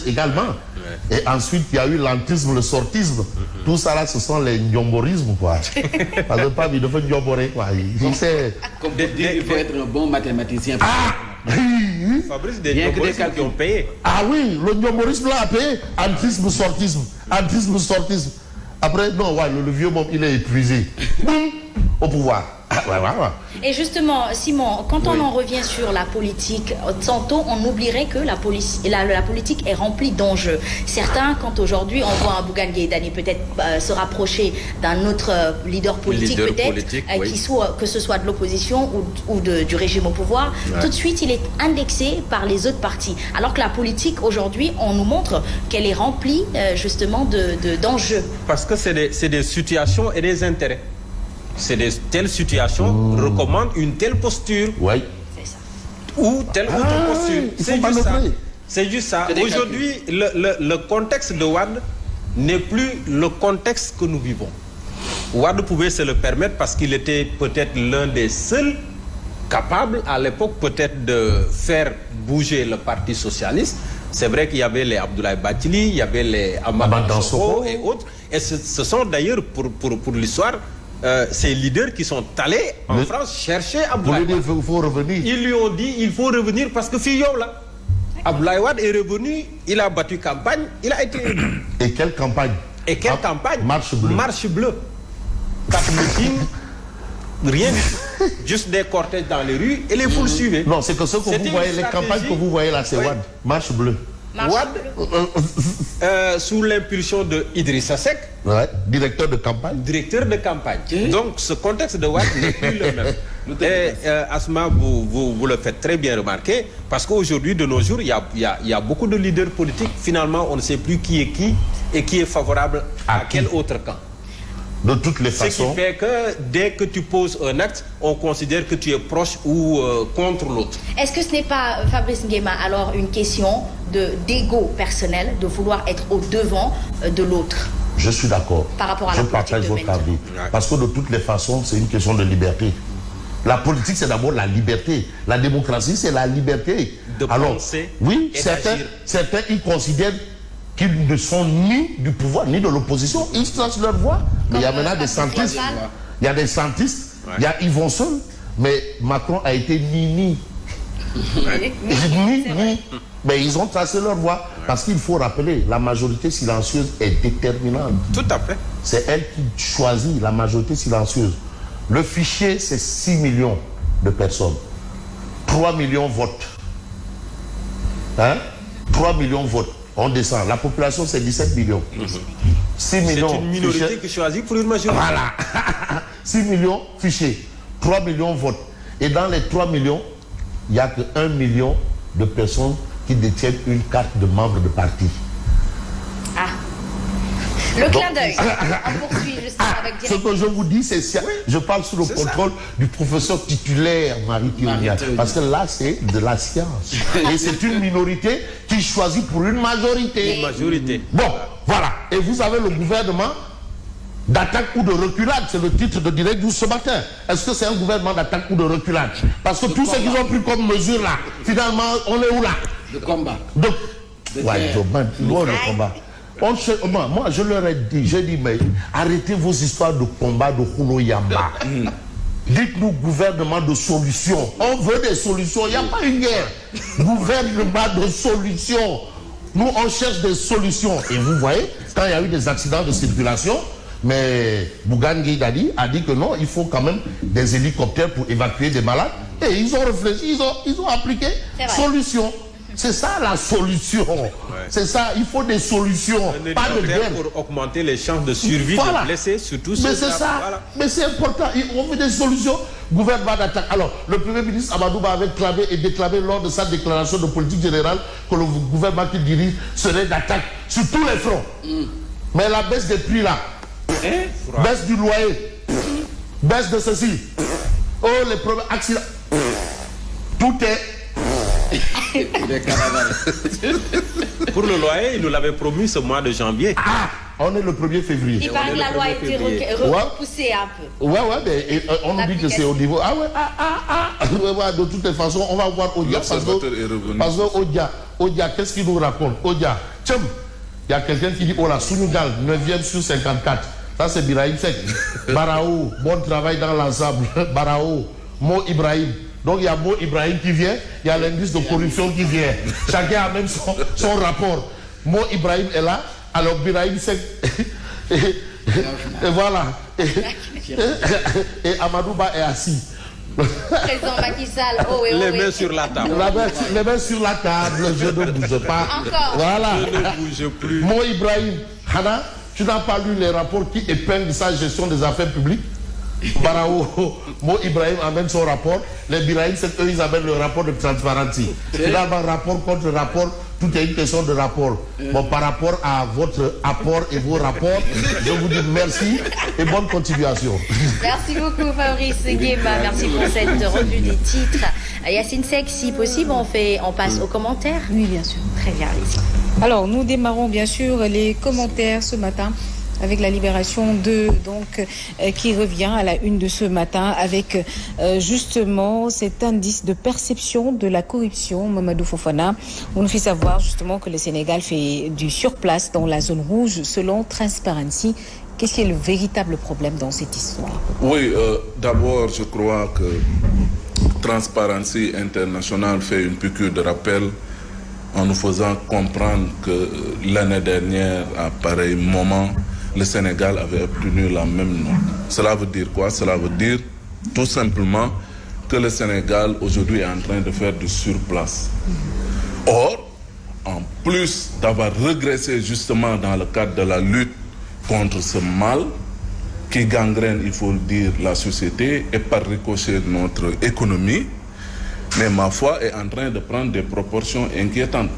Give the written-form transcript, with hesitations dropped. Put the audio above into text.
également. Ouais. Et ensuite, il y a eu l'antrisme, le sortisme. Tout ça là, ce sont les nyomborismes, quoi. Parce que pas de faire nyomboré, quoi. Comme il faut être un bon mathématicien. Fabrice, des nyomborismes qui ont payé. Ah oui, le nyomborisme là a payé. Antrisme, sortisme. Antrisme, sortisme. Après, non, ouais, le vieux mob, il est épuisé. Au pouvoir. Et justement, Simon, quand on en revient sur la politique, tantôt on oublierait que la politique est remplie d'enjeux. Certains, quand aujourd'hui on voit un Bougane Gueye Dany peut-être se rapprocher d'un autre leader politique, que ce soit de l'opposition ou du régime au pouvoir, tout de suite il est indexé par les autres partis. Alors que la politique aujourd'hui, on nous montre qu'elle est remplie justement d'enjeux. Parce que c'est des situations et des intérêts. C'est de telles situations recommandent une telle posture. Oui. C'est ça. Ou telle autre posture. C'est juste ça. C'est juste ça. Aujourd'hui, le contexte de Wade n'est plus le contexte que nous vivons. Wade pouvait se le permettre parce qu'il était peut-être l'un des seuls capables à l'époque peut-être de faire bouger le Parti socialiste. C'est vrai qu'il y avait les Abdoulaye Bathily, il y avait les Amath Dansokho et autres. Et ce sont d'ailleurs, pour l'histoire, ces leaders qui sont allés en France chercher Abdoulaye Wade. Il faut revenir. Ils lui ont dit il faut revenir parce que Fillon là. Abdoulaye Wade est revenu, il a battu campagne, il a été élu. Et quelle campagne? Et quelle campagne? Marche bleue. Marche bleue. 4 meetings, rien du tout. Juste des cortèges dans les rues et les foules suivaient. Non, c'est que ce que vous voyez, les campagnes que vous voyez là, c'est Wade. Marche bleue. Wade, sous l'impulsion de Idrissa Seck, directeur de campagne. Directeur de campagne. Donc ce contexte de Wade n'est plus le même. Et Asma, vous le faites très bien remarquer, parce qu'aujourd'hui, de nos jours, il y a beaucoup de leaders politiques. Finalement, on ne sait plus qui est qui et qui est favorable à quel autre camp. De toutes les façons. Ce qui fait que dès que tu poses un acte, on considère que tu es proche ou contre l'autre. Est-ce que ce n'est pas, Fabrice Nguema, alors une question d'ego personnel, de vouloir être au devant de l'autre? Je suis d'accord. Par rapport à la politique. Je partage votre avis. Parce que de toutes les façons, c'est une question de liberté. La politique, c'est d'abord la liberté. La démocratie, c'est la liberté. De penser. Oui, certains, ils considèrent qu'ils ne sont ni du pouvoir, ni de l'opposition. Ils tranchent leur voix. Mais il y a maintenant des centristes. Il y a des centristes. Il y a Yvon Seul. Mais Macron a été ni. Mais ils ont tracé leur voie. Parce qu'il faut rappeler, la majorité silencieuse est déterminante. Tout à fait. C'est elle qui choisit la majorité silencieuse. Le fichier, c'est 6 millions de personnes. 3 millions votent. 3 millions votent. On descend. La population, c'est 17 millions. 6 millions. C'est une minorité qui choisit pour une majorité. Voilà. 6 millions fichés. 3 millions votent. Et dans les 3 millions, il n'y a que 1 million de personnes qui détiennent une carte de membre de parti. Le clin d'œil. On poursuit justement avec ce que je vous dis, c'est ça. Oui, je parle sous le contrôle du professeur titulaire Marie-Théorie. Parce que là, c'est de la science. Et c'est une minorité qui choisit pour une majorité. Une majorité. Bon, voilà. Et vous avez le gouvernement d'attaque ou de reculade. C'est le titre de Direct News ce matin. Est-ce que c'est un gouvernement d'attaque ou de reculade? Parce que tous ceux qu'ils ont pris comme mesure là, finalement, on est où là? De combat. Ouais, le combat. Moi, je leur ai dit, mais arrêtez vos histoires de combat de Kouno Yamba. Dites-nous gouvernement de solutions. On veut des solutions. Il n'y a pas une guerre. Gouvernement de solutions. Nous, on cherche des solutions. Et vous voyez, quand il y a eu des accidents de circulation, mais Bougane Gueye Dany a dit que non, il faut quand même des hélicoptères pour évacuer des malades. Et ils ont réfléchi, ils ont appliqué solution. C'est ça la solution. Ouais. C'est ça, il faut des solutions, pas de guerre. Pour augmenter les chances de survie des blessés, surtout. Mais c'est ça, mais c'est important. On veut des solutions. Gouvernement d'attaque. Alors, le Premier ministre Amadou Ba avait clamé et déclaré lors de sa déclaration de politique générale que le gouvernement qu'il dirige serait d'attaque sur tous les fronts. Mais la baisse des prix là, baisse du loyer, baisse de ceci, les problèmes, accidents, tout est... Pour le loyer, il nous l'avait promis ce mois de janvier. On est le 1er février. Il paraît que la loi a été repoussée un peu. Ouais, mais on nous dit que c'est au niveau... De toutes les façons, on va voir Odia. Parce que Odia, qu'est-ce qu'il nous raconte? Odia, Tchum, il y a quelqu'un qui dit, oh là, Sunugal, 9e sur 54. Ça, c'est Birahim Sek. Barao, bon travail dans l'ensemble. Barao, Mo Ibrahim. Donc, il y a Mo Ibrahim qui vient, il y a l'indice de corruption qui vient. Chacun a même son rapport. Mo Ibrahim est là, alors Birahim Sek. Et voilà. Et Amadouba est assis. Président Macky Sall, oh, oui, les mains sur la table. Les mains sur la table, je ne bouge pas. Encore. Voilà. Je ne bouge plus. Mo Ibrahim, Hana, tu n'as pas lu les rapports qui épinglent sa gestion des affaires publiques? Barao, Mo Ibrahim amène son rapport. Les Birahim, c'est eux, ils amènent le rapport de transparency. Finalement, rapport contre rapport, tout est une question de rapport. Bon, par rapport à votre apport et vos rapports, je vous dis merci et bonne continuation. Merci beaucoup Fabrice Nguema, merci pour cette revue des titres. Yacine Seck, si possible, on passe aux commentaires. Oui, bien sûr. Très bien, allez-y. Alors, nous démarrons bien sûr les commentaires ce matin avec la Libération 2, qui revient à la une de ce matin avec justement cet indice de perception de la corruption, Mamadou Fofana. On nous fait savoir justement que le Sénégal fait du surplace dans la zone rouge selon Transparency. Qu'est-ce qui est le véritable problème dans cette histoire? Oui, d'abord, je crois que Transparency International fait une piqûre de rappel en nous faisant comprendre que l'année dernière, à pareil moment, le Sénégal avait obtenu la même note. Cela veut dire quoi? Cela veut dire tout simplement que le Sénégal aujourd'hui est en train de faire du surplace. Or, en plus d'avoir régressé justement dans le cadre de la lutte contre ce mal qui gangrène, il faut le dire, la société et par ricochet notre économie, mais ma foi est en train de prendre des proportions inquiétantes.